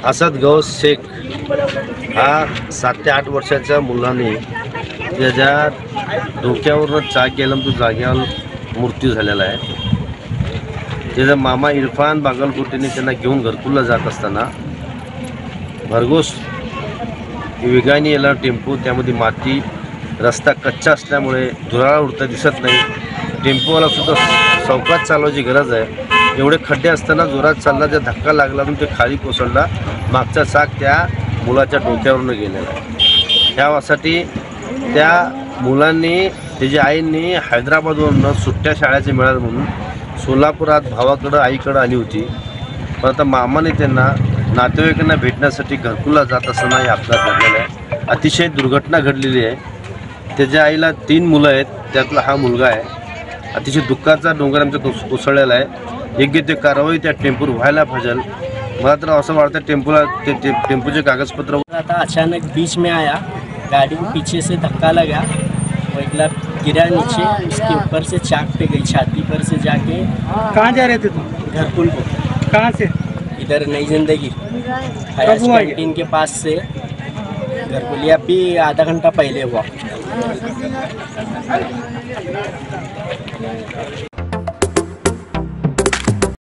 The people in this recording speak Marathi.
असद गौस शेख हा 7 ते 8 वर्षाच्या मुलाने त्याच्या डोक्यावरून चाक गेला, तो जाग्यावर मृत्यू झालेला आहे। त्याचा मामा इरफान बागलकोटेने त्यांना घेऊन घरकुलला जात असताना भरघोस वेगाने याला टेम्पो, त्यामध्ये माती, रस्ता कच्चा असल्यामुळे धुराळा उडता दिसत नाही। टेम्पोवाला सुद्धा सावकाश चालवायची गरज आहे। एवढे खड्डे असताना जोरात चालला, त्या धक्का लागला म्हणून ते खाली कोसळला। मागचा चाक त्या मुलाच्या डोक्यावरून गेलेला आहे। त्यासाठी त्या मुलांनी, त्याच्या आईंनी हैदराबादवरून सुट्ट्या शाळेचे मिळाले म्हणून सोलापुरात भावाकडं आईकडं आली होती। पण आता मामाने त्यांना नातेवाईकांना भेटण्यासाठी घरकुलला जात असताना हे अपघात घडलेला आहे। अतिशय दुर्घटना घडलेली आहे। त्याच्या आईला 3 मुलं आहेत, त्यातला हा मुलगा आहे। अतिशय दुःखाचा डोंगर आमच्या कोसळलेला आहे। योग्य ते कारवाई त्या टेम्पोवर व्हायला पाहिजे। मला तर असं वाटतं टेम्पोचे कागजपत्र आता अचानक बीच में आया, गाड़ी के पीछे से धक्का लगा, वो एक गिरा नीचे, उसके ऊपर से चाक पे गई, छाती पर से जाके। कहाँ जा रहे थे तुम? घरकुल को। कहाँ से? इधर नई जिंदगी हयाज कैंटीन के पास से घरकुल, अभी आधा घंटा पहले हुआ।